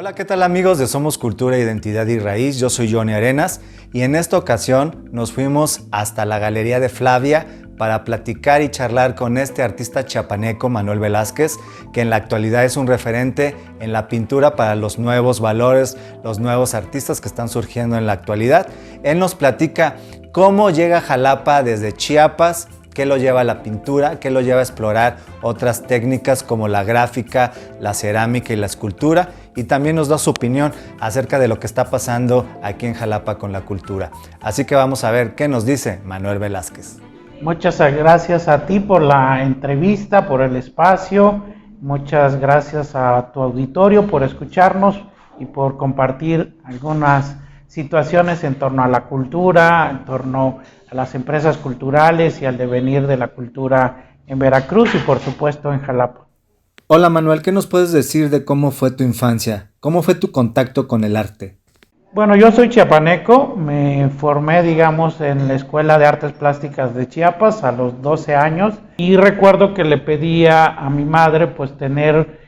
Hola, ¿qué tal amigos de Somos Cultura, Identidad y Raíz? Yo soy Johnny Arenas y en esta ocasión nos fuimos hasta la Galería de Flavia para platicar y charlar con este artista chiapaneco, Manuel Velázquez, que en la actualidad es un referente en la pintura para los nuevos valores, los nuevos artistas que están surgiendo en la actualidad. Él nos platica cómo llega a Jalapa desde Chiapas, qué lo lleva a la pintura, qué lo lleva a explorar otras técnicas como la gráfica, la cerámica y la escultura, y también nos da su opinión acerca de lo que está pasando aquí en Jalapa con la cultura. Así que vamos a ver qué nos dice Manuel Velázquez. Muchas gracias a ti por la entrevista, por el espacio. Muchas gracias a tu auditorio por escucharnos y por compartir algunas situaciones en torno a la cultura, en torno a las empresas culturales y al devenir de la cultura en Veracruz y por supuesto en Jalapa. Hola Manuel, ¿qué nos puedes decir de cómo fue tu infancia? ¿Cómo fue tu contacto con el arte? Bueno, yo soy chiapaneco, me formé, digamos, en la Escuela de Artes Plásticas de Chiapas a los 12 años y recuerdo que le pedía a mi madre pues tener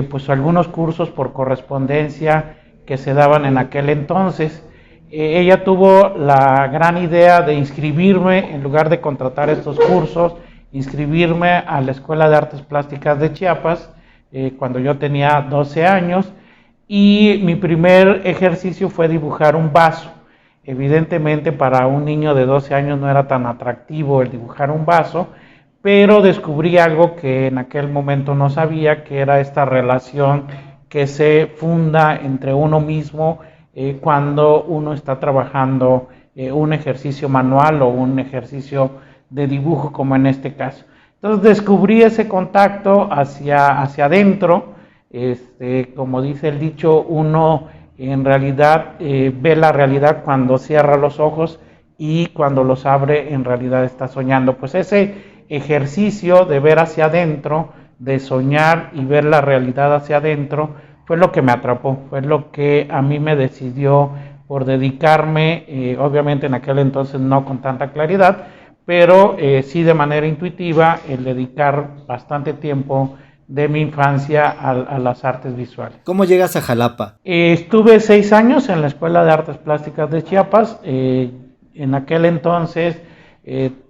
pues algunos cursos por correspondencia que se daban en aquel entonces. Ella tuvo la gran idea de inscribirme, en lugar de contratar estos cursos, inscribirme a la Escuela de Artes Plásticas de Chiapas cuando yo tenía 12 años. Y mi primer ejercicio fue dibujar un vaso. Evidentemente para un niño de 12 años no era tan atractivo el dibujar un vaso, pero descubrí algo que en aquel momento no sabía, que era esta relación que se funda entre uno mismo cuando uno está trabajando un ejercicio manual o un ejercicio de dibujo como en este caso. Entonces descubrí ese contacto hacia adentro. Como dice el dicho, uno en realidad ve la realidad cuando cierra los ojos y cuando los abre en realidad está soñando. Pues ese ejercicio de ver hacia adentro, de soñar y ver la realidad hacia adentro, fue lo que me atrapó, fue lo que a mí me decidió por dedicarme, obviamente en aquel entonces no con tanta claridad, pero sí de manera intuitiva, el dedicar bastante tiempo de mi infancia a las artes visuales. ¿Cómo llegas a Jalapa? Estuve 6 años en la Escuela de Artes Plásticas de Chiapas. En aquel entonces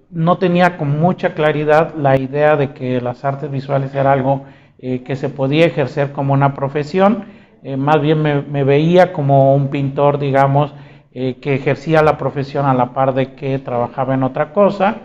no tenía con mucha claridad la idea de que las artes visuales era algo que se podía ejercer como una profesión. Más bien me veía como un pintor, digamos, que ejercía la profesión a la par de que trabajaba en otra cosa.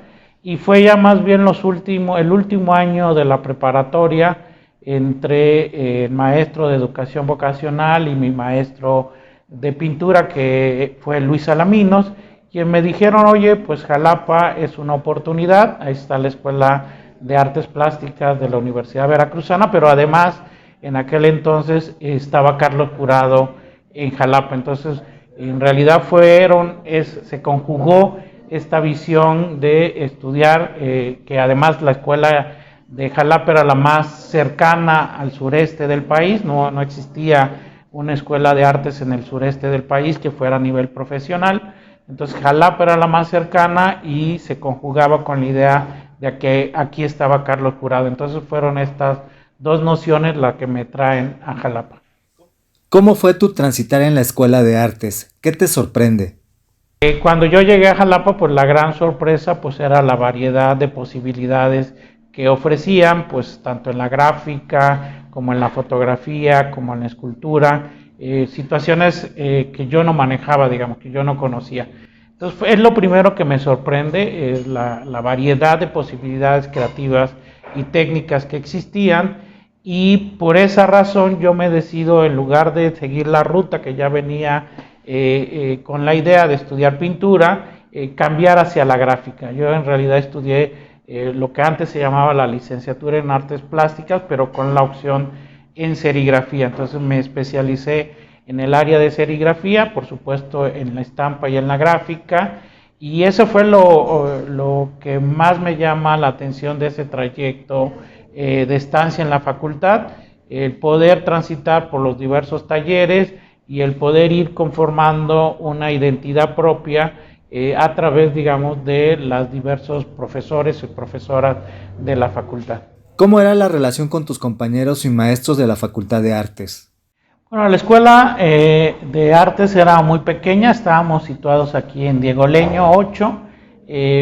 Y fue ya más bien el último año de la preparatoria entre el maestro de educación vocacional y mi maestro de pintura, que fue Luis Alaminos, quien me dijeron: oye, pues Jalapa es una oportunidad, ahí está la Escuela de Artes Plásticas de la Universidad Veracruzana, pero además en aquel entonces estaba Carlos Jurado en Jalapa. Entonces en realidad se conjugó esta visión de estudiar, que además la escuela de Jalapa era la más cercana al sureste del país, no existía una escuela de artes en el sureste del país que fuera a nivel profesional. Entonces Jalapa era la más cercana y se conjugaba con la idea de que aquí estaba Carlos Jurado. Entonces fueron estas dos nociones las que me traen a Jalapa. ¿Cómo fue tu transitar en la Escuela de Artes? ¿Qué te sorprende? Cuando yo llegué a Jalapa, pues la gran sorpresa pues era la variedad de posibilidades que ofrecían, pues tanto en la gráfica como en la fotografía, como en la escultura, situaciones que yo no manejaba, digamos, que yo no conocía. Entonces es lo primero que me sorprende, es la variedad de posibilidades creativas y técnicas que existían, y por esa razón yo me decido, en lugar de seguir la ruta que ya venía con la idea de estudiar pintura, cambiar hacia la gráfica. Yo en realidad estudié lo que antes se llamaba la licenciatura en artes plásticas, pero con la opción en serigrafía. Entonces me especialicé en el área de serigrafía, por supuesto en la estampa y en la gráfica, y eso fue lo que más me llama la atención de ese trayecto de estancia en la facultad, el poder transitar por los diversos talleres y el poder ir conformando una identidad propia a través, digamos, de los diversos profesores y profesoras de la facultad. ¿Cómo era la relación con tus compañeros y maestros de la Facultad de Artes? Bueno, la escuela de artes era muy pequeña, estábamos situados aquí en Diego Leño 8,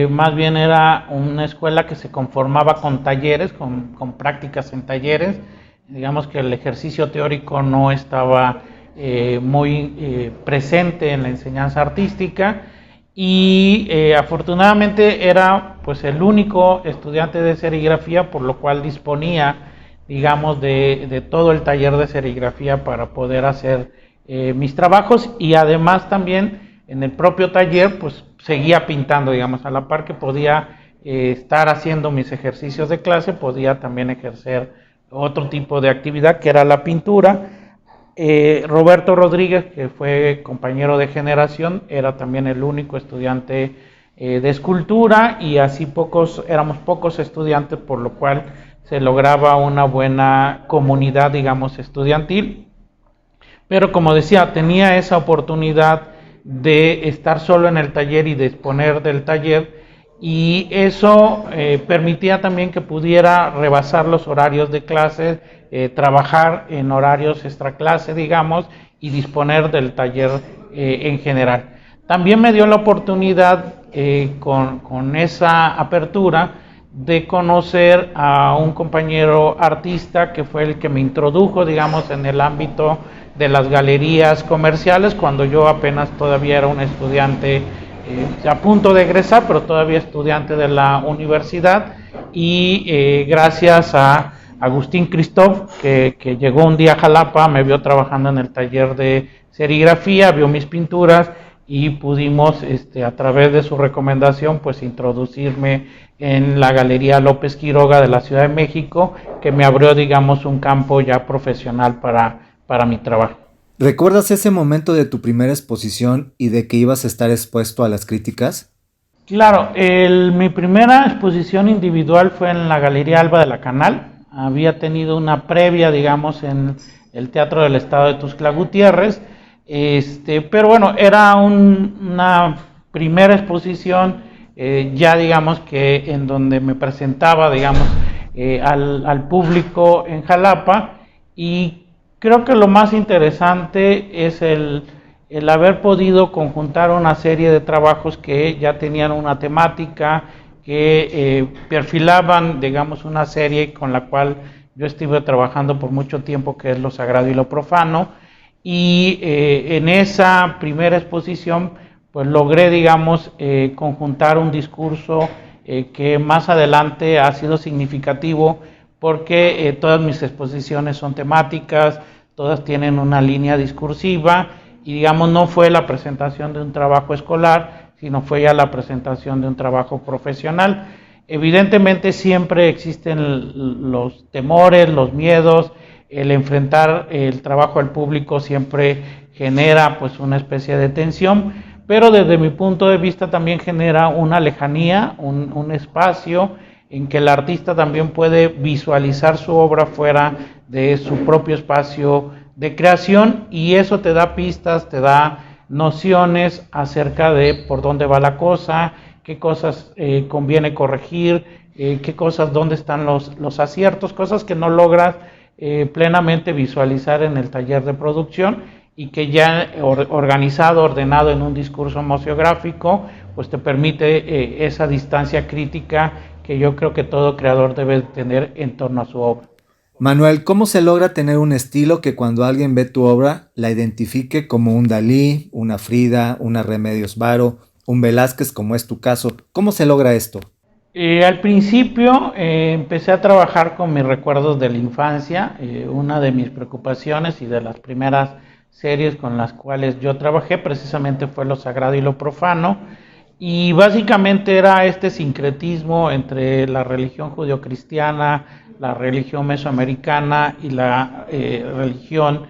más bien era una escuela que se conformaba con talleres, con prácticas en talleres. Digamos que el ejercicio teórico no estaba muy presente en la enseñanza artística, y afortunadamente era pues el único estudiante de serigrafía, por lo cual disponía, digamos, de todo el taller de serigrafía para poder hacer mis trabajos, y además también en el propio taller pues seguía pintando, digamos, a la par que podía estar haciendo mis ejercicios de clase, podía también ejercer otro tipo de actividad que era la pintura. Roberto Rodríguez, que fue compañero de generación, era también el único estudiante de escultura, y así éramos pocos estudiantes, por lo cual se lograba una buena comunidad, digamos, estudiantil. Pero como decía, tenía esa oportunidad de estar solo en el taller y disponer del taller, y eso permitía también que pudiera rebasar los horarios de clase, trabajar en horarios extraclase, digamos, y disponer del taller en general. También me dio la oportunidad, con esa apertura, de conocer a un compañero artista que fue el que me introdujo, digamos, en el ámbito de las galerías comerciales, cuando yo apenas todavía era un estudiante a punto de egresar, pero todavía estudiante de la universidad. Y gracias a Agustín Christoph, que llegó un día a Jalapa, me vio trabajando en el taller de serigrafía, vio mis pinturas, y pudimos, a través de su recomendación, pues introducirme en la Galería López Quiroga de la Ciudad de México, que me abrió, digamos, un campo ya profesional para mi trabajo. ¿Recuerdas ese momento de tu primera exposición y de que ibas a estar expuesto a las críticas? Claro, mi primera exposición individual fue en la Galería Alba de la Canal. Había tenido una previa, digamos, en el Teatro del Estado de Tuxtla Gutiérrez, pero bueno, era una primera exposición, ya digamos que en donde me presentaba, digamos, al público en Jalapa. Y creo que lo más interesante es el haber podido conjuntar una serie de trabajos que ya tenían una temática, que perfilaban, digamos, una serie con la cual yo estuve trabajando por mucho tiempo, que es lo sagrado y lo profano. Y en esa primera exposición pues logré, digamos, conjuntar un discurso que más adelante ha sido significativo, porque todas mis exposiciones son temáticas, todas tienen una línea discursiva, y digamos no fue la presentación de un trabajo escolar, sino fue ya la presentación de un trabajo profesional. Evidentemente siempre existen los temores, los miedos, el enfrentar el trabajo al público siempre genera pues una especie de tensión, pero desde mi punto de vista también genera una lejanía, un espacio en que el artista también puede visualizar su obra fuera de su propio espacio de creación, y eso te da pistas, te da nociones acerca de por dónde va la cosa, qué cosas conviene corregir, qué cosas, dónde están los aciertos, cosas que no logras plenamente visualizar en el taller de producción, y que ya organizado, ordenado en un discurso museográfico, pues te permite esa distancia crítica que yo creo que todo creador debe tener en torno a su obra. Manuel, ¿cómo se logra tener un estilo que cuando alguien ve tu obra la identifique como un Dalí, una Frida, una Remedios Varo, un Velázquez, como es tu caso? ¿Cómo se logra esto? Al principio empecé a trabajar con mis recuerdos de la infancia. Una de mis preocupaciones y de las primeras series con las cuales yo trabajé precisamente fue lo sagrado y lo profano, y básicamente era este sincretismo entre la religión judeocristiana, la religión mesoamericana y la religión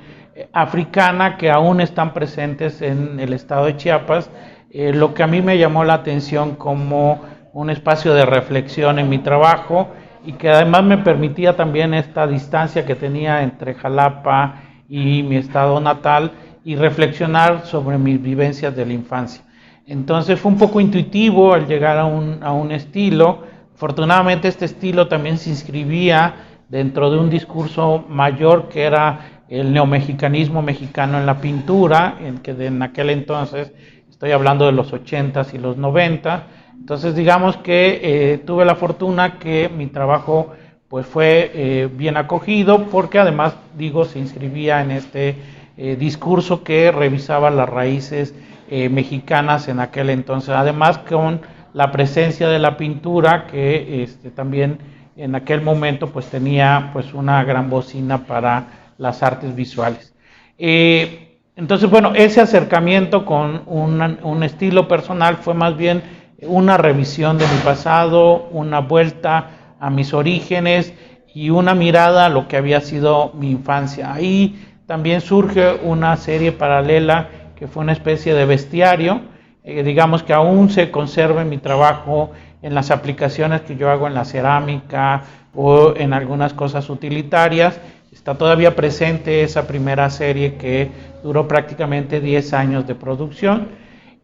africana, que aún están presentes en el estado de Chiapas, lo que a mí me llamó la atención como un espacio de reflexión en mi trabajo, y que además me permitía también esta distancia que tenía entre Jalapa y mi estado natal, y reflexionar sobre mis vivencias de la infancia. Entonces fue un poco intuitivo al llegar a un estilo. Afortunadamente este estilo también se inscribía dentro de un discurso mayor, que era el neomexicanismo mexicano en la pintura, en aquel entonces, estoy hablando de los 80s y los 90. Entonces digamos que tuve la fortuna que mi trabajo pues fue bien acogido, porque además, digo, se inscribía en este discurso que revisaba las raíces mexicanas en aquel entonces, además con la presencia de la pintura, que también en aquel momento pues tenía pues una gran bocina para las artes visuales. Entonces, bueno, ese acercamiento con un estilo personal fue más bien una revisión de mi pasado, una vuelta a mis orígenes y una mirada a lo que había sido mi infancia. Ahí también surge una serie paralela que fue una especie de bestiario, digamos que aún se conserva en mi trabajo, en las aplicaciones que yo hago en la cerámica o en algunas cosas utilitarias. Está todavía presente esa primera serie que duró prácticamente 10 años de producción.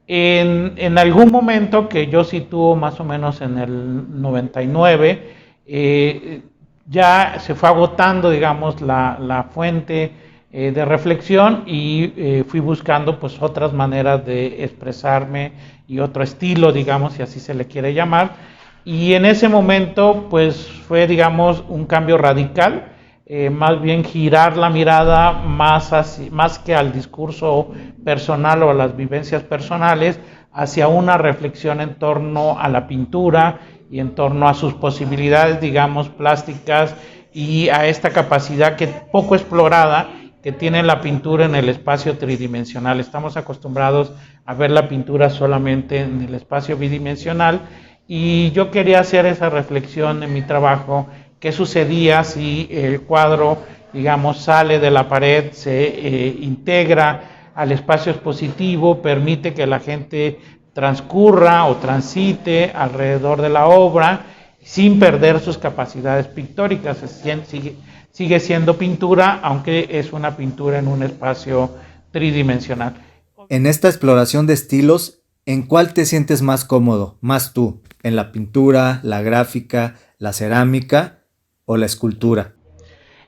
En algún momento, que yo sitúo más o menos en el 99, ya se fue agotando, digamos, la fuente de reflexión, y fui buscando pues otras maneras de expresarme y otro estilo, digamos, si así se le quiere llamar. Y en ese momento pues fue, digamos, un cambio radical, más bien girar la mirada más que al discurso personal o a las vivencias personales, hacia una reflexión en torno a la pintura y en torno a sus posibilidades, digamos, plásticas, y a esta capacidad que poco explorada que tiene la pintura en el espacio tridimensional. Estamos acostumbrados a ver la pintura solamente en el espacio bidimensional, y yo quería hacer esa reflexión en mi trabajo. ¿Qué sucedía si el cuadro, digamos, sale de la pared, se integra al espacio expositivo, permite que la gente transcurra o transite alrededor de la obra sin perder sus capacidades pictóricas? Sigue siendo pintura, aunque es una pintura en un espacio tridimensional. En esta exploración de estilos, ¿en cuál te sientes más cómodo, más tú? ¿En la pintura, la gráfica, la cerámica o la escultura?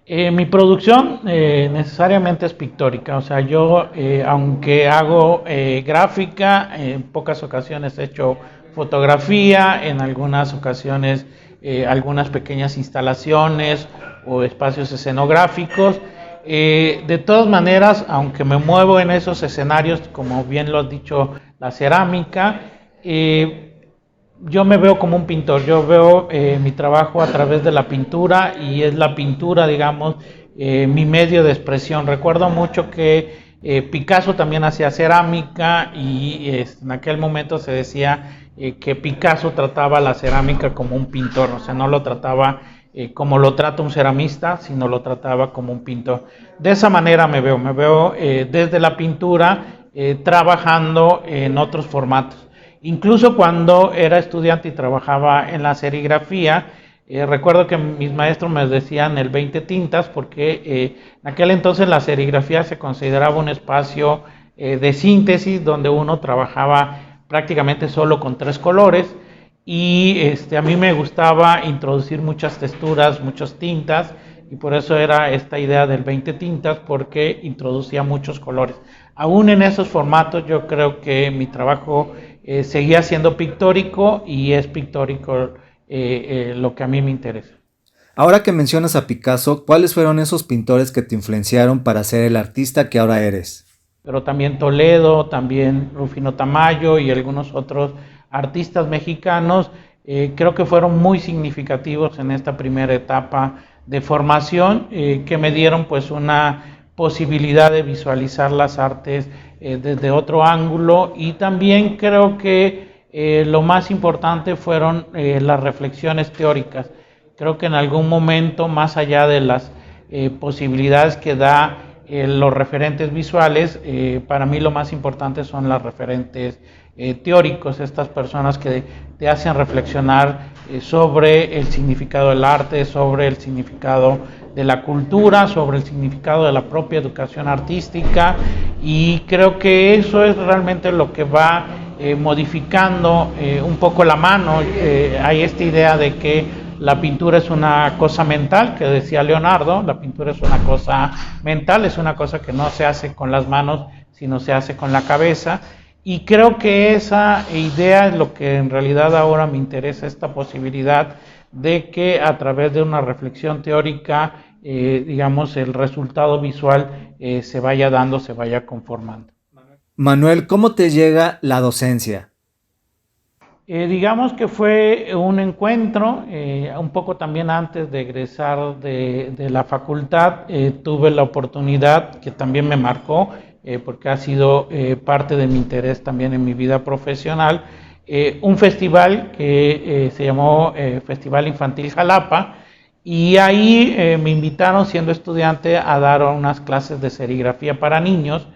Mi producción necesariamente es pictórica. O sea, yo, aunque hago gráfica, en pocas ocasiones he hecho fotografía, en algunas ocasiones algunas pequeñas instalaciones o espacios escenográficos. De todas maneras, aunque me muevo en esos escenarios, como bien lo has dicho, la cerámica, yo me veo como un pintor. Yo veo mi trabajo a través de la pintura, y es la pintura, digamos, mi medio de expresión. Recuerdo mucho que Picasso también hacía cerámica, y en aquel momento se decía que Picasso trataba la cerámica como un pintor, o sea, no lo trataba como lo trata un ceramista, sino lo trataba como un pintor. De esa manera me veo desde la pintura trabajando en otros formatos. Incluso cuando era estudiante y trabajaba en la serigrafía, recuerdo que mis maestros me decían el 20 tintas, porque en aquel entonces la serigrafía se consideraba un espacio de síntesis, donde uno trabajaba prácticamente solo con 3 colores, y a mí me gustaba introducir muchas texturas, muchas tintas, y por eso era esta idea del 20 tintas, porque introducía muchos colores. Aún en esos formatos yo creo que mi trabajo seguía siendo pictórico, y es pictórico lo que a mí me interesa. Ahora que mencionas a Picasso, ¿cuáles fueron esos pintores que te influenciaron para ser el artista que ahora eres? Pero también Toledo, también Rufino Tamayo y algunos otros artistas mexicanos, creo que fueron muy significativos en esta primera etapa de formación, que me dieron pues una posibilidad de visualizar las artes desde otro ángulo. Y también creo que lo más importante fueron las reflexiones teóricas. Creo que en algún momento, más allá de las posibilidades que da los referentes visuales, para mí lo más importante son las referentes teóricos, estas personas que te hacen reflexionar sobre el significado del arte, sobre el significado de la cultura, sobre el significado de la propia educación artística, y creo que eso es realmente lo que va modificando un poco la mano. Hay esta idea de que la pintura es una cosa mental, que decía Leonardo, la pintura es una cosa mental, es una cosa que no se hace con las manos, sino se hace con la cabeza. Y creo que esa idea es lo que en realidad ahora me interesa, esta posibilidad de que a través de una reflexión teórica, digamos, el resultado visual se vaya dando, se vaya conformando. Manuel, ¿cómo te llega la docencia? Digamos que fue un encuentro, un poco también antes de egresar de la facultad, tuve la oportunidad que también me marcó, porque ha sido parte de mi interés también en mi vida profesional, un festival que se llamó Festival Infantil Jalapa, y ahí me invitaron siendo estudiante a dar unas clases de serigrafía para niños,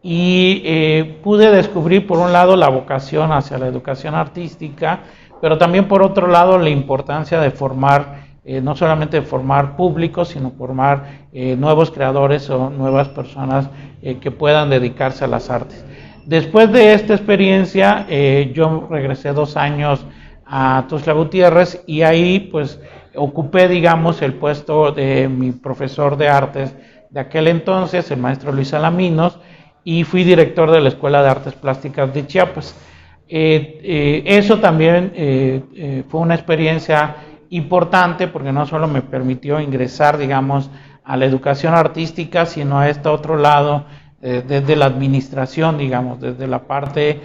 y pude descubrir por un lado la vocación hacia la educación artística, pero también por otro lado la importancia de formar, no solamente de formar públicos, sino formar nuevos creadores o nuevas personas que puedan dedicarse a las artes. Después de esta experiencia, yo regresé 2 años a Tuxtla Gutiérrez y ahí pues ocupé, digamos, el puesto de mi profesor de artes de aquel entonces, el maestro Luis Alaminos, y fui director de la Escuela de Artes Plásticas de Chiapas. Eso también fue una experiencia importante porque no solo me permitió ingresar, digamos, a la educación artística, sino a este otro lado, desde la administración, digamos, desde la parte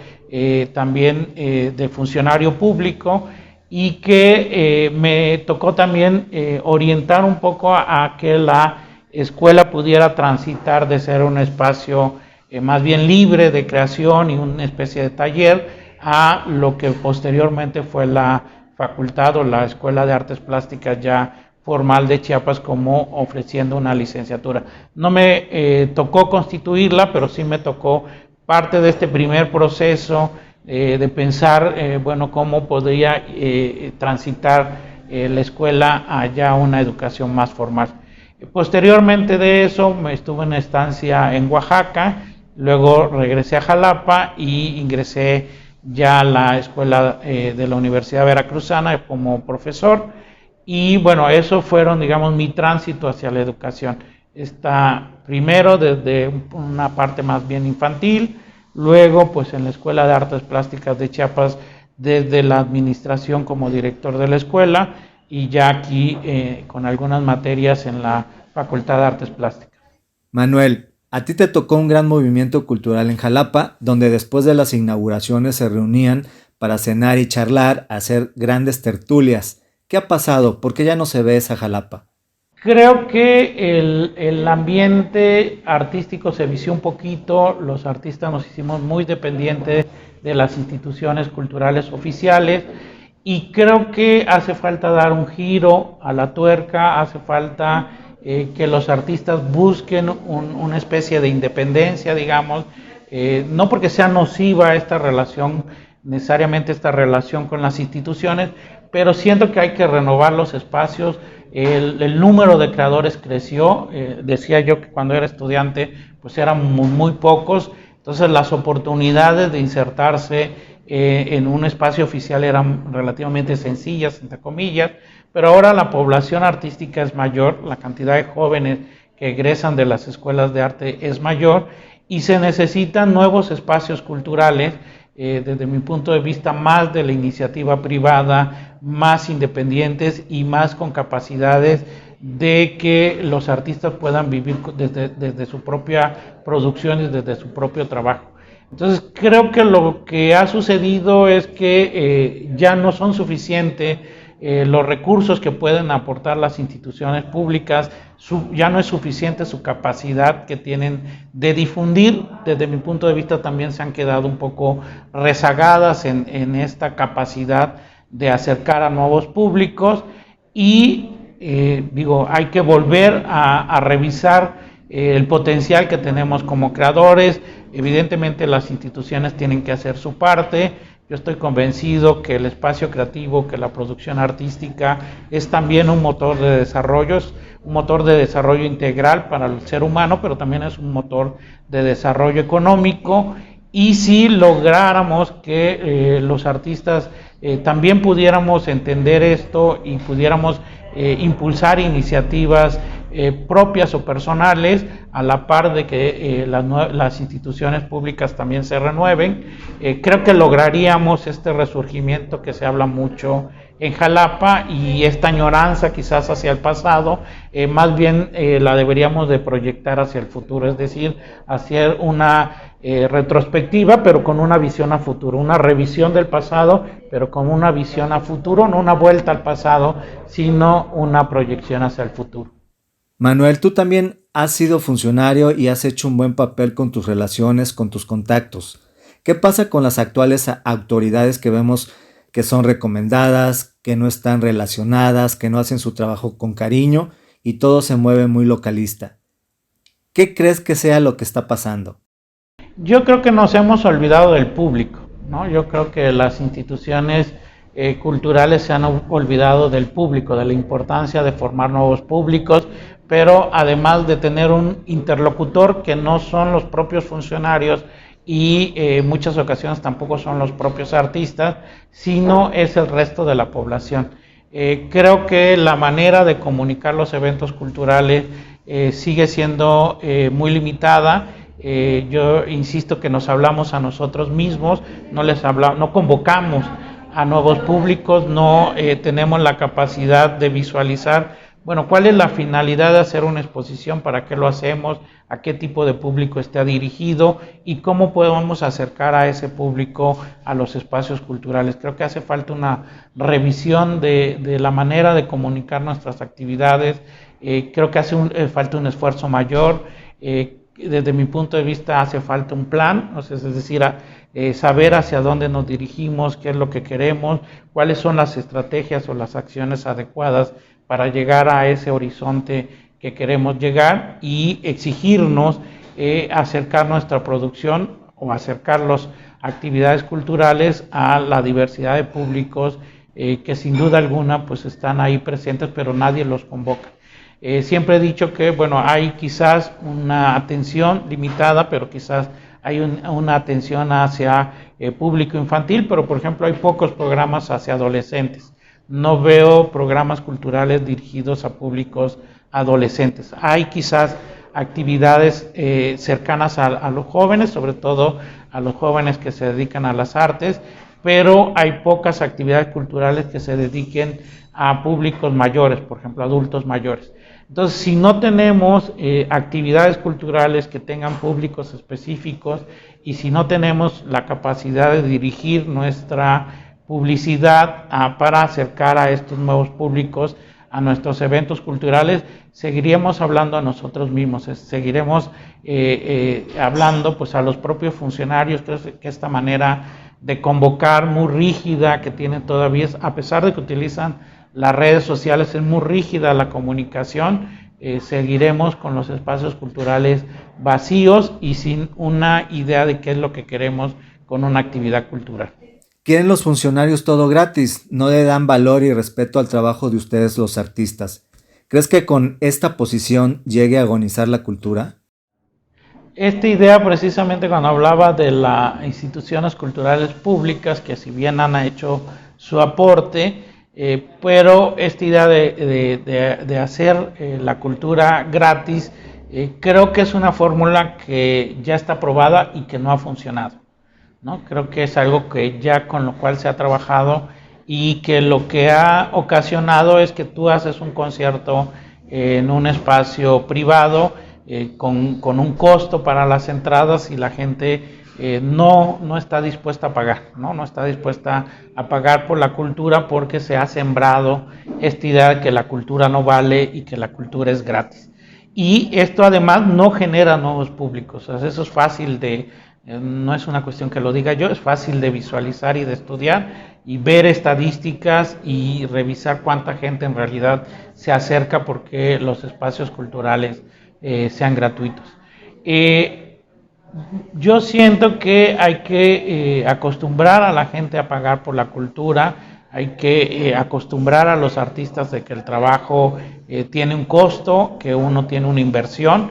también de funcionario público, y que me tocó también orientar un poco a que la escuela pudiera transitar de ser un espacio más bien libre de creación y una especie de taller a lo que posteriormente fue la facultad o la Escuela de Artes Plásticas ya formal de Chiapas, como ofreciendo una licenciatura. No me tocó constituirla, pero sí me tocó parte de este primer proceso de pensar, bueno, cómo podría transitar la escuela a ya una educación más formal. Posteriormente de eso, me estuve en una estancia en Oaxaca. Luego regresé a Jalapa y ingresé ya a la escuela de la Universidad Veracruzana como profesor. Y bueno, eso fueron, digamos, mi tránsito hacia la educación. Primero desde una parte más bien infantil, luego pues en la Escuela de Artes Plásticas de Chiapas desde la administración como director de la escuela, y ya aquí con algunas materias en la Facultad de Artes Plásticas. Manuel, a ti te tocó un gran movimiento cultural en Jalapa, donde después de las inauguraciones se reunían para cenar y charlar, hacer grandes tertulias. ¿Qué ha pasado? ¿Por qué ya no se ve esa Jalapa? Creo que el ambiente artístico se vició un poquito, los artistas nos hicimos muy dependientes de las instituciones culturales oficiales, y creo que hace falta dar un giro a la tuerca, hace falta que los artistas busquen una especie de independencia, digamos, no porque sea nociva esta relación, necesariamente esta relación con las instituciones, pero siento que hay que renovar los espacios. El número de creadores creció, decía yo que cuando era estudiante pues eran muy pocos, entonces las oportunidades de insertarse en un espacio oficial eran relativamente sencillas, entre comillas, pero ahora la población artística es mayor, la cantidad de jóvenes que egresan de las escuelas de arte es mayor, y se necesitan nuevos espacios culturales, desde mi punto de vista, más de la iniciativa privada, más independientes y más con capacidades de que los artistas puedan vivir desde su propia producción y desde su propio trabajo. Entonces creo que lo que ha sucedido es que ya no son suficientes los recursos que pueden aportar las instituciones públicas, ya no es suficiente su capacidad que tienen de difundir. Desde mi punto de vista también se han quedado un poco rezagadas en esta capacidad de acercar a nuevos públicos, y hay que volver a revisar el potencial que tenemos como creadores. Evidentemente las instituciones tienen que hacer su parte. Yo estoy convencido que el espacio creativo, que la producción artística es también un motor de desarrollo, es un motor de desarrollo integral para el ser humano, pero también es un motor de desarrollo económico. Y si lográramos que los artistas también pudiéramos entender esto y pudiéramos impulsar iniciativas propias o personales a la par de que las instituciones públicas también se renueven. Creo que lograríamos este resurgimiento que se habla mucho en Jalapa, y esta añoranza quizás hacia el pasado, más bien la deberíamos de proyectar hacia el futuro, es decir, hacer una retrospectiva, pero con una visión a futuro, una revisión del pasado, pero con una visión a futuro, no una vuelta al pasado, sino una proyección hacia el futuro. Manuel, tú también has sido funcionario y has hecho un buen papel con tus relaciones, con tus contactos. ¿Qué pasa con las actuales autoridades que vemos que son recomendadas, que no están relacionadas, que no hacen su trabajo con cariño y todo se mueve muy localista? ¿Qué crees que sea lo que está pasando? Yo creo que nos hemos olvidado del público, ¿no? Yo creo que las instituciones culturales se han olvidado del público, de la importancia de formar nuevos públicos, pero además de tener un interlocutor que no son los propios funcionarios y muchas ocasiones tampoco son los propios artistas, sino es el resto de la población. Creo que la manera de comunicar los eventos culturales sigue siendo muy limitada. Yo insisto que nos hablamos a nosotros mismos, no convocamos a nuevos públicos, no tenemos la capacidad de visualizar, bueno, cuál es la finalidad de hacer una exposición, para qué lo hacemos, a qué tipo de público está dirigido y cómo podemos acercar a ese público a los espacios culturales. Creo que hace falta una revisión de la manera de comunicar nuestras actividades. Creo que hace falta un esfuerzo mayor. Desde mi punto de vista hace falta un plan, o sea, es decir, saber hacia dónde nos dirigimos, qué es lo que queremos, cuáles son las estrategias o las acciones adecuadas para llegar a ese horizonte que queremos llegar, y exigirnos acercar nuestra producción o acercar las actividades culturales a la diversidad de públicos que sin duda alguna pues están ahí presentes, pero nadie los convoca. Siempre he dicho que, bueno, hay quizás una atención limitada, pero quizás hay una atención hacia público infantil, pero por ejemplo hay pocos programas hacia adolescentes. No veo programas culturales dirigidos a públicos adolescentes. Hay quizás actividades cercanas a los jóvenes, sobre todo a los jóvenes que se dedican a las artes, pero hay pocas actividades culturales que se dediquen a públicos mayores, por ejemplo, adultos mayores. Entonces, si no tenemos actividades culturales que tengan públicos específicos, y si no tenemos la capacidad de dirigir nuestra publicidad para acercar a estos nuevos públicos a nuestros eventos culturales, seguiremos hablando a nosotros mismos, seguiremos hablando pues a los propios funcionarios, que esta manera de convocar muy rígida que tienen todavía, a pesar de que utilizan las redes sociales, es muy rígida la comunicación. Seguiremos con los espacios culturales vacíos y sin una idea de qué es lo que queremos con una actividad cultural. Quieren los funcionarios todo gratis, no le dan valor y respeto al trabajo de ustedes los artistas. ¿Crees que con esta posición llegue a agonizar la cultura? Esta idea, precisamente cuando hablaba de las instituciones culturales públicas, que si bien han hecho su aporte, pero esta idea de hacer la cultura gratis, creo que es una fórmula que ya está probada y que no ha funcionado, ¿no? Creo que es algo que ya con lo cual se ha trabajado, y que lo que ha ocasionado es que tú haces un concierto en un espacio privado con un costo para las entradas, y la gente no está dispuesta a pagar, no está dispuesta a pagar por la cultura, porque se ha sembrado esta idea de que la cultura no vale y que la cultura es gratis. Y esto además no genera nuevos públicos. O sea, eso es fácil no es una cuestión que lo diga yo, es fácil de visualizar y de estudiar y ver estadísticas y revisar cuánta gente en realidad se acerca porque los espacios culturales sean gratuitos. Yo siento que hay que acostumbrar a la gente a pagar por la cultura, hay que acostumbrar a los artistas de que el trabajo tiene un costo, que uno tiene una inversión.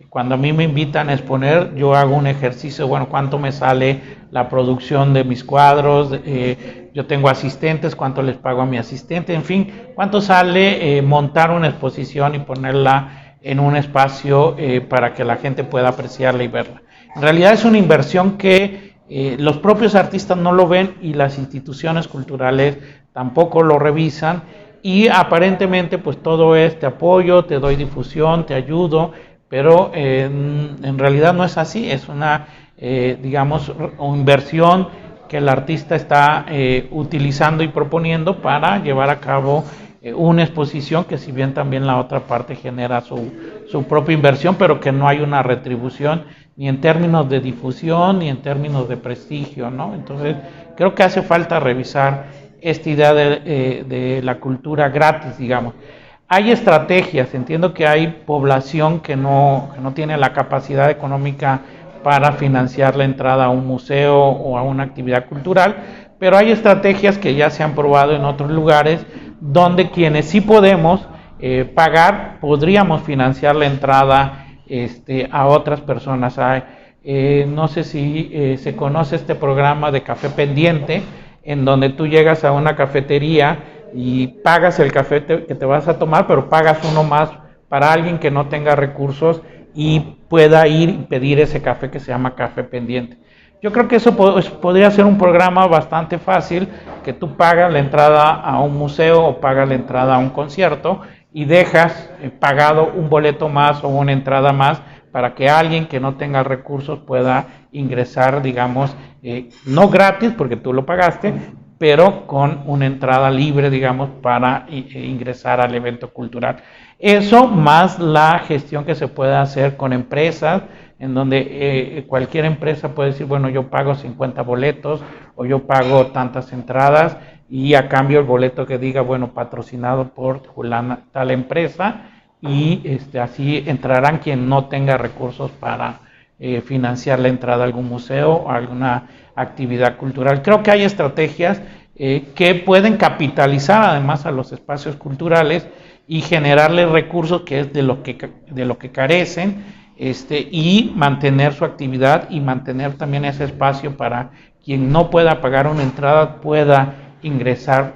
cuando a mí me invitan a exponer, yo hago un ejercicio, bueno, ¿cuánto me sale la producción de mis cuadros? Yo tengo asistentes, ¿cuánto les pago a mi asistente? En fin, ¿cuánto sale montar una exposición y ponerla en un espacio para que la gente pueda apreciarla y verla? En realidad es una inversión que los propios artistas no lo ven y las instituciones culturales tampoco lo revisan, y aparentemente pues todo es te apoyo, te doy difusión, te ayudo, pero en realidad no es así. Es una digamos inversión que el artista está utilizando y proponiendo para llevar a cabo una exposición, que si bien también la otra parte genera su propia inversión, pero que no hay una retribución ni en términos de difusión ni en términos de prestigio, ¿no? Entonces creo que hace falta revisar esta idea de la cultura gratis, digamos. Hay estrategias, entiendo que hay población que no tiene la capacidad económica para financiar la entrada a un museo o a una actividad cultural, pero hay estrategias que ya se han probado en otros lugares donde quienes sí podemos pagar, podríamos financiar la entrada a otras personas. No sé si se conoce este programa de Café Pendiente, en donde tú llegas a una cafetería y pagas el café que te vas a tomar, pero pagas uno más para alguien que no tenga recursos y pueda ir y pedir ese café que se llama Café Pendiente. Yo creo que eso podría ser un programa bastante fácil, que tú pagas la entrada a un museo o pagas la entrada a un concierto y dejas pagado un boleto más o una entrada más para que alguien que no tenga recursos pueda ingresar, digamos, no gratis porque tú lo pagaste, pero con una entrada libre, digamos, para ingresar al evento cultural. Eso más la gestión que se puede hacer con empresas, en donde cualquier empresa puede decir, bueno, yo pago 50 boletos o yo pago tantas entradas y a cambio el boleto que diga, bueno, patrocinado por tal empresa, y así entrarán quien no tenga recursos para financiar la entrada a algún museo o alguna actividad cultural. Creo que hay estrategias que pueden capitalizar además a los espacios culturales y generarles recursos, que es de lo que carecen, y mantener su actividad y mantener también ese espacio para quien no pueda pagar una entrada pueda ingresar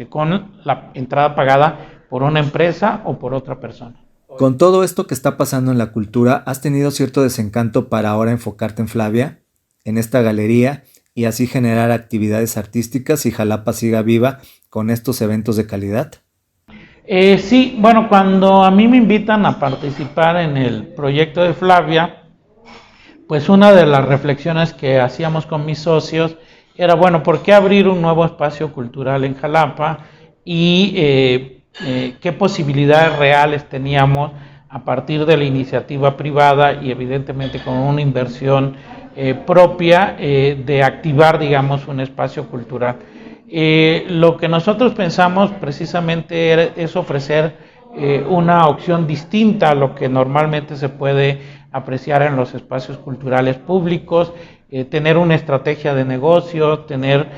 con la entrada pagada por una empresa o por otra persona. Con todo esto que está pasando en la cultura, ¿has tenido cierto desencanto para ahora enfocarte en Flavia, en esta galería, y así generar actividades artísticas y Jalapa siga viva con estos eventos de calidad? Sí, bueno, cuando a mí me invitan a participar en el proyecto de Flavia, pues una de las reflexiones que hacíamos con mis socios era, bueno, ¿por qué abrir un nuevo espacio cultural en Jalapa? Y qué posibilidades reales teníamos a partir de la iniciativa privada y evidentemente con una inversión propia de activar, digamos, un espacio cultural. Lo que nosotros pensamos precisamente es ofrecer una opción distinta a lo que normalmente se puede apreciar en los espacios culturales públicos, tener una estrategia de negocio, tener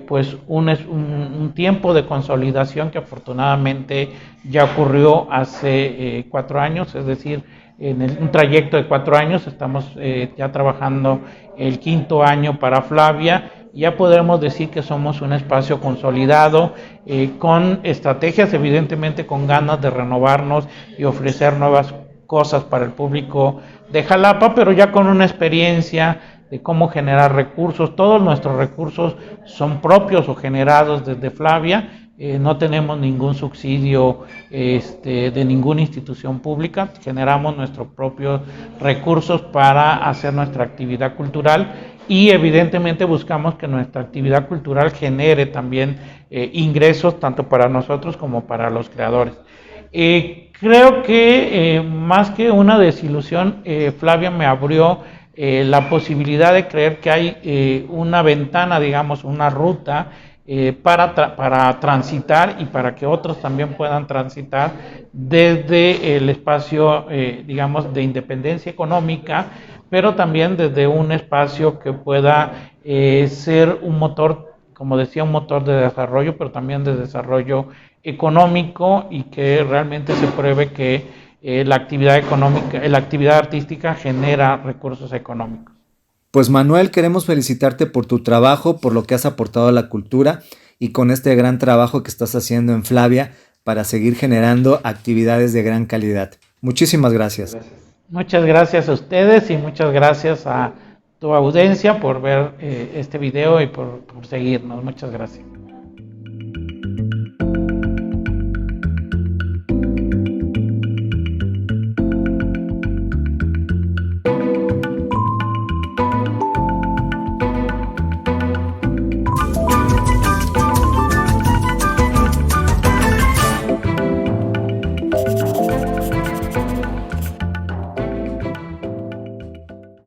pues un tiempo de consolidación que afortunadamente ya ocurrió hace 4 años, es decir, en un trayecto de 4 años, estamos ya trabajando el 5.º año para Flavia. Ya podemos decir que somos un espacio consolidado, con estrategias, evidentemente con ganas de renovarnos y ofrecer nuevas cosas para el público de Jalapa, pero ya con una experiencia de cómo generar recursos. Todos nuestros recursos son propios o generados desde Flavia. No tenemos ningún subsidio de ninguna institución pública, generamos nuestros propios recursos para hacer nuestra actividad cultural y evidentemente buscamos que nuestra actividad cultural genere también ingresos tanto para nosotros como para los creadores. Creo que más que una desilusión, Flavia me abrió la posibilidad de creer que hay una ventana, digamos, una ruta para transitar y para que otros también puedan transitar desde el espacio, digamos, de independencia económica, pero también desde un espacio que pueda ser un motor, como decía, un motor de desarrollo, pero también de desarrollo económico, y que realmente se pruebe que la actividad económica, la actividad artística genera recursos económicos. Pues Manuel, queremos felicitarte por tu trabajo, por lo que has aportado a la cultura y con este gran trabajo que estás haciendo en Flavia para seguir generando actividades de gran calidad. Muchísimas gracias. Muchas gracias a ustedes y muchas gracias a tu audiencia por ver este video y por seguirnos. Muchas gracias.